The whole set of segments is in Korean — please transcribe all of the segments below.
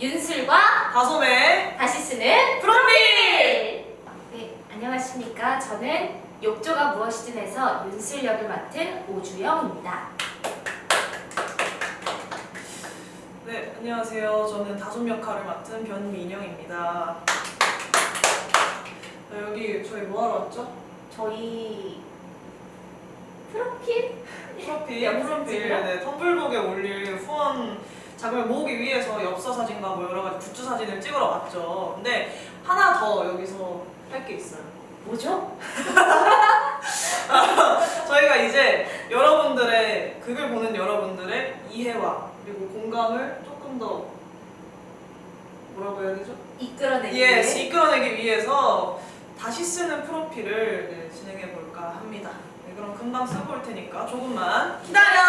윤슬과 다솜의 다시 쓰는 프로필! 네, 안녕하십니까. 저는 욕조가 무엇이든에서 윤슬 역을 맡은 오주영입니다. 네, 안녕하세요. 저는 다솜 역할을 맡은 변민영입니다. 여기 저희 뭐하러 왔죠? 저희 프로필? 프로필, 영상 찍으러? 네, 텀블벅에 올릴 후원 자금을 모으기 위해서 엽서 사진과 뭐 여러 가지 굿즈 사진을 찍으러 왔죠. 근데 하나 더 여기서 할 게 있어요. 뭐죠? 저희가 이제 여러분들의 극을 보는 여러분들의 이해와 그리고 공감을 조금 더 뭐라고 해야 되죠? 이끌어내기 예, 위해 이끌어내기 위해서 다시 쓰는 프로필을 진행해 볼까 합니다. 네, 그럼 금방 쓰고 올 테니까 조금만 기다려.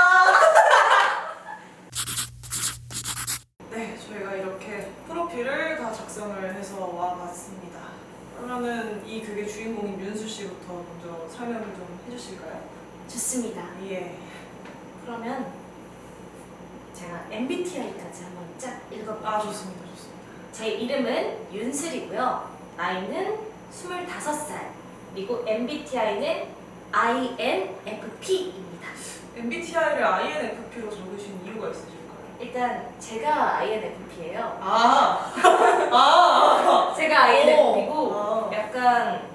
네, 저희가 이렇게 프로필을 다 작성을 해서 와봤습니다. 그러면은 이 극의 주인공인 윤수 씨부터 먼저 설명을 좀 해주실까요? 좋습니다. 예. 그러면 제가 MBTI까지 한번 쫙 읽어볼게요. 아, 좋습니다, 좋습니다. 제 이름은 윤슬이고요. 나이는 25살. 그리고 MBTI는 INFP입니다. MBTI를 INFP로 적으신 이유가 있으실까요? 일단 제가 INFP예요. 제가 INFP고 아. 약간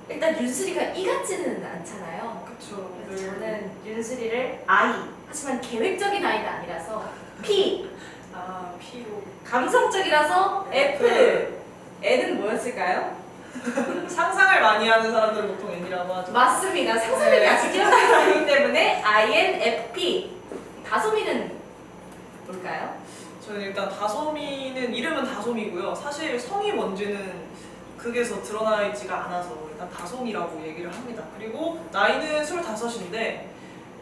일단 윤슬이가 E 같지는 않잖아요. 그쵸. 그래서 저는 윤슬이를 I, 하지만 계획적인 I는 아니라서 P, P로. 감성적이라서 F, N은 뭐였을까요? 상상을 많이 하는 사람들은 보통 N이라고 하죠. 맞습니다. 상상력이 네. 아주 뛰어나기 아니기 때문에 INFP. 다솜이는 뭘까요? 저는 일단 다솜이는 이름은 다솜이고요. 사실 성이 뭔지는 극에서 드러나 있지가 않아서 일단 다솜이라고 얘기를 합니다. 그리고 나이는 25인데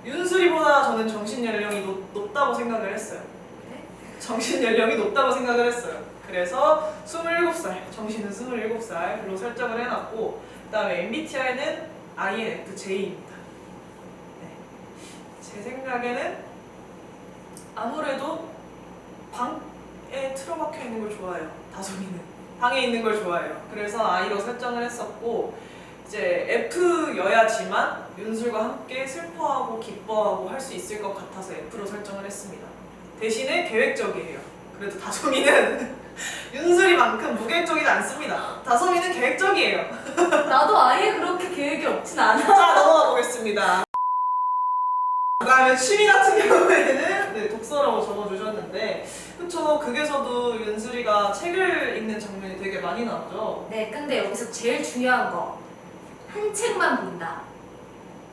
윤슬이보다 저는 정신 연령이 높다고 생각을 했어요. 네? 정신 연령이 높다고 생각을 했어요. 그래서 27살, 정신은 27살로 설정을 해놨고 그다음에 MBTI는 INFJ입니다. 네. 제 생각에는 아무래도 방에 틀어박혀 있는 걸 좋아해요. 다솜이는 방에 있는 걸 좋아해요. 그래서 I로 설정을 했었고 이제 F여야지만 윤술과 함께 슬퍼하고 기뻐하고 할 수 있을 것 같아서 F로 설정을 했습니다. 대신에 계획적이에요. 그래도 다솜이는 윤술이만큼 무계획적이지 않습니다. 다솜이는 계획적이에요. 나도 아예 그렇게 계획이 없진 않아. 자, 넘어가 보겠습니다. 그다음에 취미 같은 경우에는 네, 독서라고 적어주셨는데 그쵸, 극에서도 윤슬이가 책을 읽는 장면이 되게 많이 나오죠. 네, 근데 여기서 제일 중요한 거. 한 책만 본다.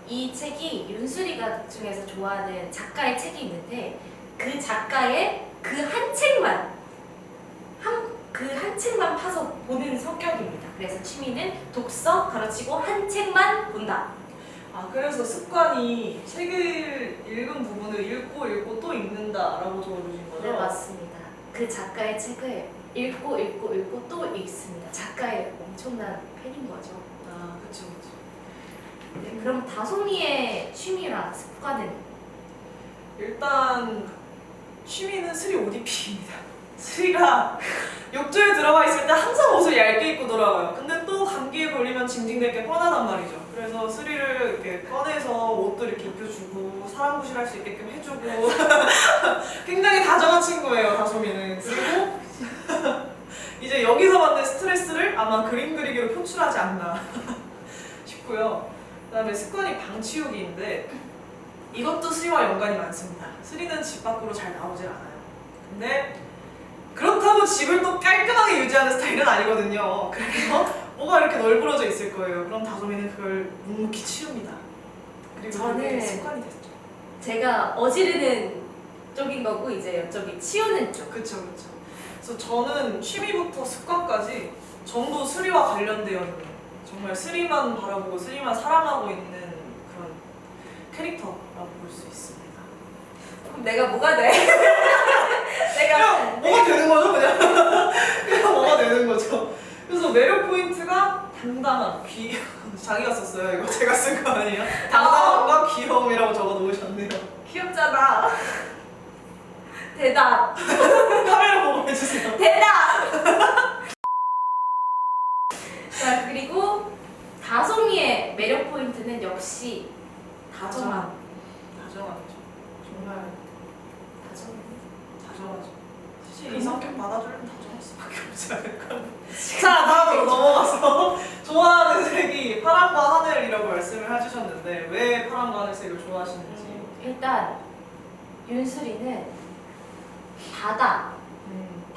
이 책이 윤슬이가 중에서 좋아하는 작가의 책이 있는데 그 작가의 그 한 책만 그 한 책만 파서 보는 성격입니다. 그래서 취미는 독서 가르치고 한 책만 본다. 그래서 습관이 책을 읽은 부분을 읽고 또 읽는다라고 적어주신 거죠? 네, 맞습니다. 그 작가의 책을 읽고 또 읽습니다. 작가의 엄청난 팬인 거죠. 그쵸. 네, 그럼 다솜이의 취미랑 습관은? 일단 취미는 스리 옷 입히기입니다. 스리가 욕조에 들어가 있을 때 항상 옷을 얇게 입고 돌아와요. 근데 또 감기에 걸리면 징징댈 게 뻔하단 말이죠. 그래서 스리를 이렇게 꺼내서 옷도 이렇게 입혀주고 사람 구실할 수 있게끔 해주고 굉장히 다정한 친구예요, 다솜이는. 그리고 이제 여기서 받는 스트레스를 아마 그림 그리기로 표출하지 않나 싶고요. 그다음에 습관이 방 치우기인데 이것도 스리와 연관이 많습니다. 스리는 집 밖으로 잘 나오질 않아요. 근데 그렇다고 집을 또 깔끔하게 유지하는 스타일은 아니거든요. 그래서 뭐가 이렇게 널브러져 있을 거예요. 그럼 다솜이는 그걸 묵묵히 치웁니다. 그리고 저는 그게 습관이 됐죠. 제가 어지르는 쪽인 거고 이제 이쪽이 치우는 쪽. 그쵸. 그래서 저는 취미부터 습관까지 전부 스리와 관련되어 있는, 정말 스리만 바라보고 스리만 사랑하고 있는 그런 캐릭터라고 볼 수 있습니다. 그럼 내가 뭐가 돼? 그냥 뭐가 되는 거죠, 그냥. 그냥 뭐가 되는 거죠. 그래서 매력 포인트가 당당함, 자기가 썼어요. 이거 제가 쓴 거 아니에요? 당당함과 귀여움이라고 적어 놓으셨네요. 귀엽잖아. 대답. 카메라 보고 해주세요. 역시 다정함. 다정하죠. 정말 다정함. 다정하죠. 사실 이 성격 받아주려면 다정할 수밖에 없지 않을까. 자, 다음으로 넘어가서 좋아하는 색이 파랑과 하늘이라고 말씀을 해주셨는데 왜 파랑과 하늘색을 좋아하시는지. 일단 윤수리는 바다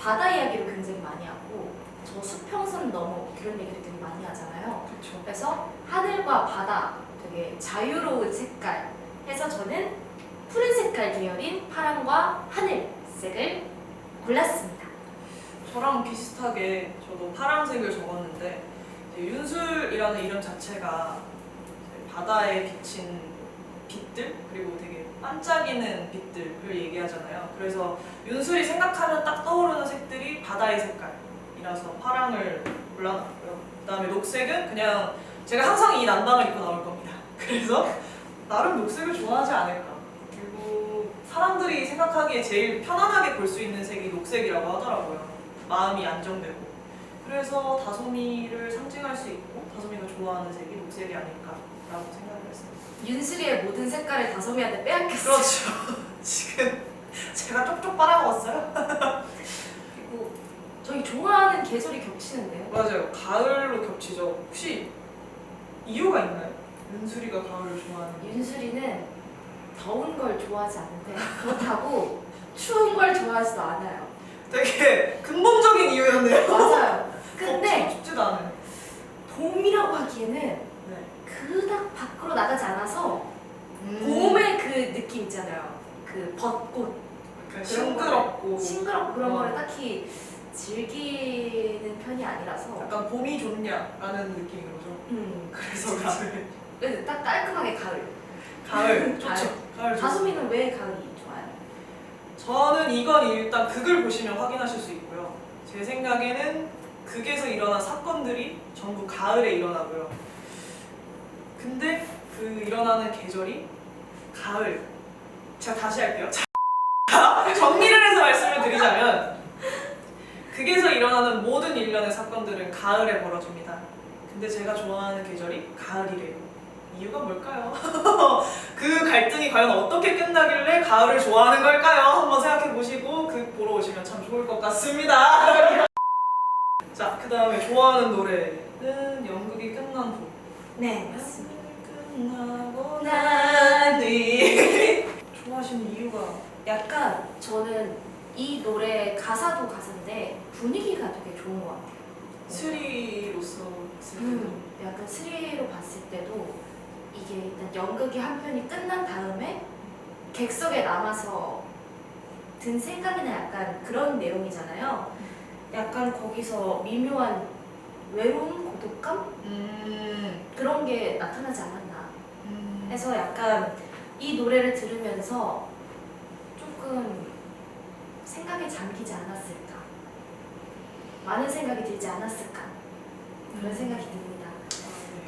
이야기를 굉장히 많이 하고 저 수평선 넘어 그런 얘기를 되게 많이 하잖아요. 그렇죠. 그래서 하늘과 바다 되게 자유로운 색깔 해서 저는 푸른 색깔 계열인 파랑과 하늘색을 골랐습니다. 저랑 비슷하게 저도 파란색을 적었는데 이제 윤술이라는 이름 자체가 이제 바다에 비친 빛들 그리고 되게 반짝이는 빛들을 얘기하잖아요. 그래서 윤술이 생각하면 딱 떠오르는 색들이 바다의 색깔이라서 파랑을 골라놨고요. 그다음에 녹색은 그냥 제가 항상 이 남방을 입고 나올 겁니다. 그래서 나름 녹색을 좋아하지 않을까. 그리고 사람들이 생각하기에 제일 편안하게 볼 수 있는 색이 녹색이라고 하더라고요. 마음이 안정되고. 그래서 다솜이를 상징할 수 있고 다솜이가 좋아하는 색이 녹색이 아닐까라고 생각을 했습니다. 윤수리의 모든 색깔을 다솜이한테 빼앗겼어요. 그렇죠. 지금 제가 쪽쪽 빨아먹었어요. 그리고 저희 좋아하는 계절이 겹치는데요. 맞아요. 가을로 겹치죠. 혹시 이유가 있나요? 윤수리가 가을을 좋아하는 윤수리는 더운 걸 좋아하지 않는데 그렇다고 추운 걸 좋아하지도 않아요. 되게 근본적인 이유였네요. 맞아요. 근데 춥지도 않아요. 봄이라고 하기에는 네. 그닥 밖으로 나가지 않아서 음. 봄의 그 느낌 있잖아요. 그 벚꽃 그러니까 싱그럽고 싱그럽고 그런 거를 딱히 즐기는 편이 아니라서 약간 봄이 좋냐라는 느낌인 거죠. 그래서 가을. 그래서 딱 깔끔하게 가을. 가을 좋죠. 가을 좋죠. 다솜이는 왜 가을이 좋아요? 저는 이건 일단 극을 보시면 확인하실 수 있고요. 제 생각에는 극에서 일어난 사건들이 전부 가을에 일어나고요. 근데 그 일어나는 계절이 가을. 제가 다시 할게요. 자, 정리를 해서 말씀을 드리자면 극에서 일어나는 모든 일련의 사건들은 가을에 벌어집니다. 근데 제가 좋아하는 계절이 가을이래요. 이유가 뭘까요? 그 갈등이 과연 어떻게 끝나길래 가을을 좋아하는 걸까요? 한번 생각해 보시고 극 보러 오시면 참 좋을 것 같습니다. 자, 그 다음에 좋아하는 노래는 연극이 끝난 후. 네, 맞습니다. 끝나고 난 뒤. 좋아하시는 이유가? 약간 저는 이 노래 가사도 가사인데 분위기가 되게 좋은 것 같아요. 스리로서 봤을 때도. 약간 스리로 봤을 때도 이게 일단 연극이 한 편이 끝난 다음에 객석에 남아서 든 생각이나 약간 그런 내용이잖아요. 약간 거기서 미묘한 외로움, 고독감 그런 게 나타나지 않았나 해서 약간 이 노래를 들으면서 조금 생각에 잠기지 않았을까, 많은 생각이 들지 않았을까 그런 생각이 듭니다.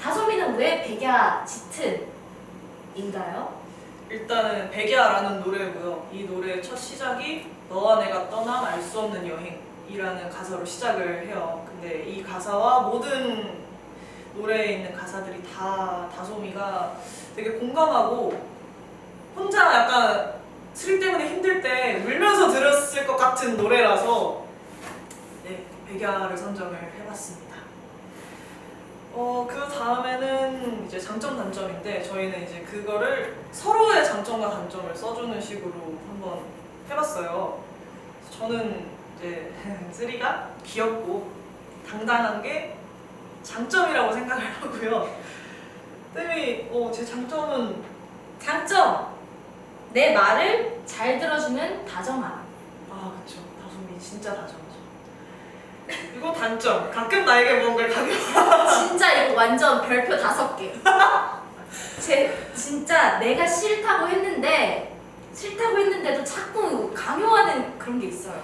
다솜이는 왜 백야 짙은인가요? 일단은 백야라는 노래고요. 이 노래의 첫 시작이 너와 내가 떠난 알 수 없는 여행이라는 가사로 시작을 해요. 근데 이 가사와 모든 노래에 있는 가사들이 다 다솜이가 되게 공감하고 혼자 약간 스릴 때문에 힘들 때 울면서 들었을 것 같은 노래라서 네, 백야를 선정을 해봤습니다. 그 다음에는 이제 장점 단점인데 저희는 이제 그거를 서로의 장점과 단점을 써주는 식으로 한번 해봤어요. 저는 이제 쓰리가 귀엽고 당당한 게 장점이라고 생각을 하고요. 쌤이 제 장점은 장점! 내 말을 잘 들어주는 다정함. 그쵸. 다솜이 진짜 다정하죠. 그리고 단점. 가끔 나에게 뭔가를 강요. 진짜 이거 완전 별표 5개. 진짜 내가 싫다고 했는데도 자꾸 강요하는 그런 게 있어요.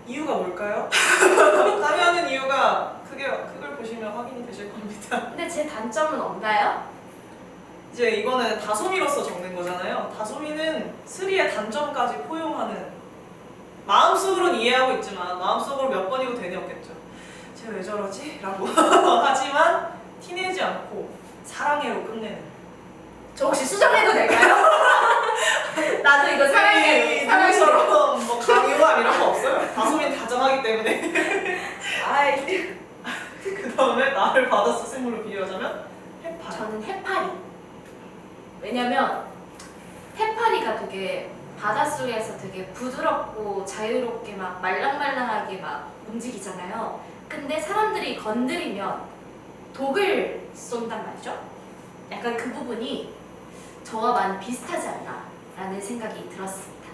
이유가 뭘까요? 강요하는 이유가 그걸 보시면 확인이 되실 겁니다. 근데 제 단점은 없나요? 이제 이거는 다솜이로서 적는 거잖아요. 다솜이는 스리의 단점까지 포용하는, 마음속으로는 이해하고 있지만 마음속으로 몇 번이고 되뇌었겠죠. 쟤 왜 저러지? 라고 하지만 티내지 않고 사랑해로 끝내는. 저 혹시 수정해도 될까요? 나도 이거 사랑해. 사랑처럼 뭐 강요함 이런 거 없어요. 다솜이는 다정하기 때문에. 아이. 그 다음에 나를 바닷속 생물로 비유하자면 해파리. 저는 해파리. 왜냐면 해파리가 되게 바닷속에서 되게 부드럽고 자유롭게 막 말랑말랑하게 막 움직이잖아요. 근데 사람들이 건드리면 독을 쏜단 말이죠. 약간 그 부분이 저와 많이 비슷하지 않나 라는 생각이 들었습니다.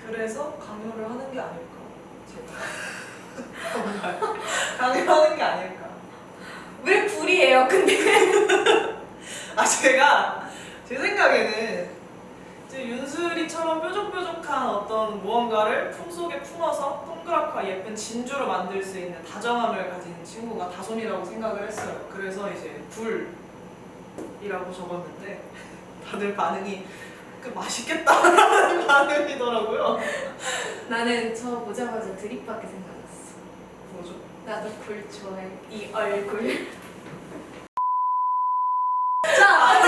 그래서 강요를 하는 게 아닐까. 제가. 정말. 강요하는 게 아닐까. 왜 불이에요 근데? 제가 제 생각에는 이제 윤슬이처럼 뾰족뾰족한 어떤 무언가를 품속에 품어서 동그랗고 예쁜 진주로 만들 수 있는 다정함을 가진 친구가 다솜이라고 생각을 했어요. 그래서 이제 불이라고 적었는데 다들 반응이 그 맛있겠다라는 반응이더라고요. 나는 저 보자마자 드립밖에 생각 안 났어. 뭐죠? 나도 굴 좋아해. 이 얼굴. 자,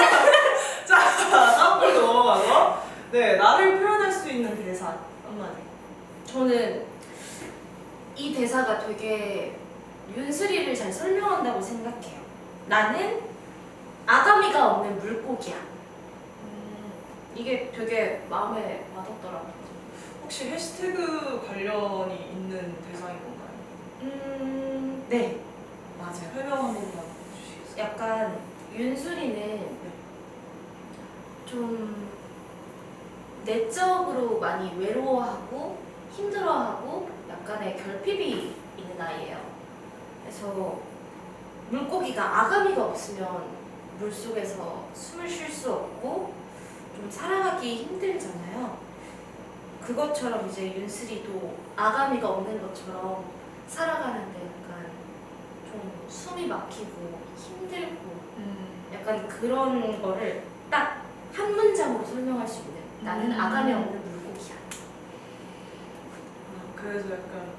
자, 다음 걸로 넘어가서 네, 나를 표현할 수 있는 대사 한마디. 저는 이 대사가 되게 윤슬이를 잘 설명한다고 생각해요. 나는 아가미가 없는 물고기야. 이게 되게 마음에 와닿더라고요. 혹시 해시태그 관련이 있는 대사인 건가요? 네, 맞아요. 설명 한 번만 해주시겠어요? 약간 윤슬이는 좀 내적으로 많이 외로워하고 힘들어하고 약간의 결핍이 있는 아이예요. 그래서 물고기가 아가미가 없으면 물속에서 숨을 쉴 수 없고 좀 살아가기 힘들잖아요. 그것처럼 이제 윤슬이도 아가미가 없는 것처럼 살아가는데 약간 좀 숨이 막히고 힘들고 약간 그런 거를 딱 한 문장으로 설명할 수 있는 나는 아가미 없는 물고기야. 그래서 약간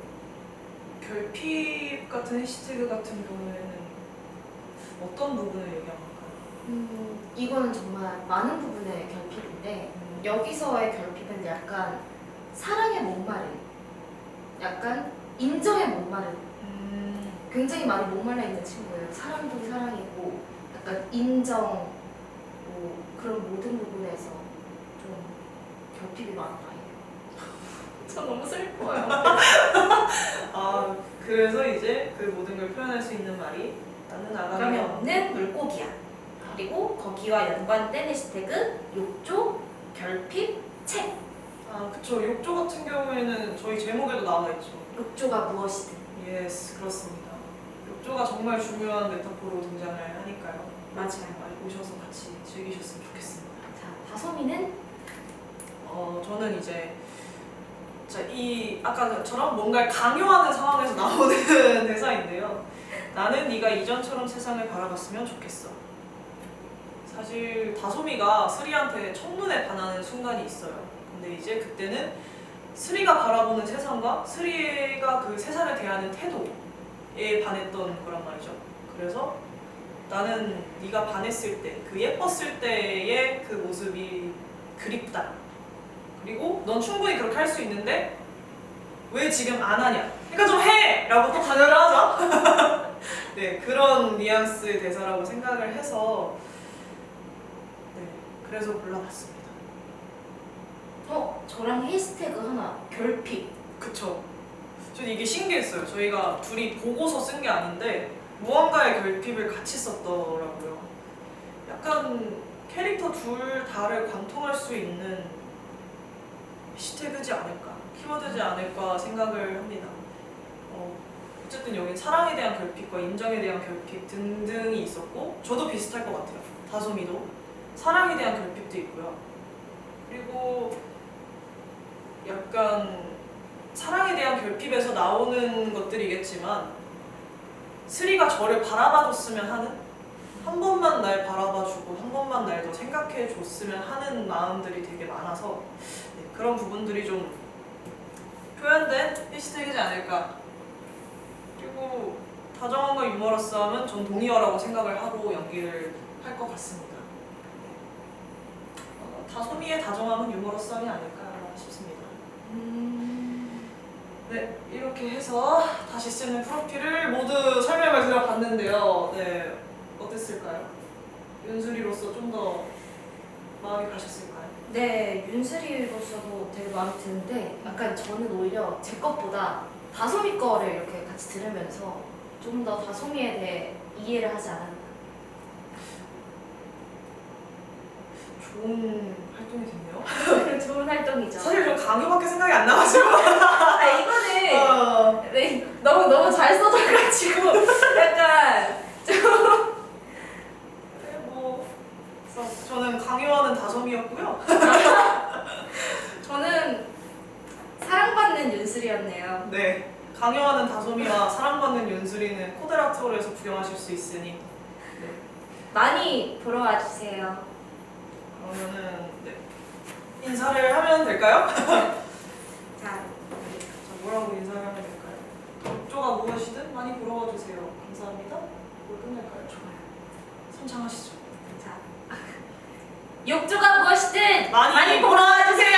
결핍 같은 해시태그 같은 경우에는 어떤 부분을 얘기한 걸까요? 이거는 정말 많은 부분의 결핍인데 여기서의 결핍은 약간 사랑에 목마른, 약간 인정에 목마른, 굉장히 많이 목말라 있는 친구예요. 사랑도 사랑이고 약간 인정, 뭐 그런 모든 부분에서 좀 결핍이 많은 아이예요. 저 너무 슬퍼요. 그래서 이제 그 모든 걸 표현할 수 있는 말이 나는 아가미 아가미 없는 물고기야. 그리고 거기와 연관된 해시태그 욕조, 결핍, 책. 그쵸. 욕조 같은 경우에는 저희 제목에도 나와 있죠. 욕조가 무엇이든. 예스, 그렇습니다. 욕조가 정말 중요한 메타포로 등장을 하니까요. 맞아요. 많이 오셔서 같이 즐기셨으면 좋겠습니다. 자, 다솜이는 저는 이제 이 아까처럼 뭔가를 강요하는 상황에서 나오는 대사인데요. 나는 네가 이전처럼 세상을 바라봤으면 좋겠어. 사실 다솜이가 스리한테 첫눈에 반하는 순간이 있어요. 근데 이제 그때는 스리가 바라보는 세상과 스리가 그 세상을 대하는 태도에 반했던 거란 말이죠. 그래서 나는 네가 반했을 때, 그 예뻤을 때의 그 모습이 그립다. 그리고 넌 충분히 그렇게 할 수 있는데 왜 지금 안 하냐? 그러니까 좀 해! 라고 또 강요를 하죠. 네, 그런 뉘앙스의 대사라고 생각을 해서 네, 그래서 골라봤습니다. 저랑 해시태그 하나. 결핍. 그쵸. 저는 이게 신기했어요. 저희가 둘이 보고서 쓴 게 아닌데 무언가의 결핍을 같이 썼더라고요. 약간 캐릭터 둘 다를 관통할 수 있는 해시태그지 않을까, 키워드지 않을까 생각을 합니다. 어쨌든 여기 사랑에 대한 결핍과 인정에 대한 결핍 등등이 있었고 저도 비슷할 것 같아요. 다솜이도 사랑에 대한 결핍도 있고요. 그리고 약간 사랑에 대한 결핍에서 나오는 것들이겠지만 스리가 저를 바라봐줬으면 하는, 한 번만 날 바라봐주고 한 번만 날 더 생각해줬으면 하는 마음들이 되게 많아서 네, 그런 부분들이 좀 표현된 해시태그지 않을까. 그리고 다정함과 유머러스함은 전 동의어라고 생각을 하고 연기를 할 것 같습니다. 다솜이의 다정함은 유머러스함이 아닐까 싶습니다. 네, 이렇게 해서 다시 쓰는 프로필을 모두 설명을 드려봤는데요. 네, 어땠을까요? 윤수리로서 좀 더 마음이 가셨을까요? 네, 윤슬이로서도 되게 마음에 드는데 약간 저는 오히려 제 것보다 다솜이 거를 이렇게 같이 들으면서 좀 더 다솜이에 대해 이해를 하지 않았나. 좋은 활동이 됐네요. 좋은 활동이죠. 사실 저 강요밖에 생각이 안 나가지고. 아 이거는 네, 너무 잘 써져가지고 약간 네, 뭐 그래서 저는 강요하는 다솜이었고요. 저는 사랑받는 윤슬이었네요. 네, 강요하는 다솜이와 사랑받는 윤수리는 코데라트홀에서 구경하실 수 있으니 많이 보러 와주세요. 그러면은 네. 인사를 하면 될까요? 자, 자, 뭐라고 인사를 하면 될까요? 목조가 무엇이든 많이 보러 와주세요. 감사합니다. 뭘 끝낼까요? 좋아요. 선창하시죠. 자, 욕조가 무엇이든 많이 보러 와주세요.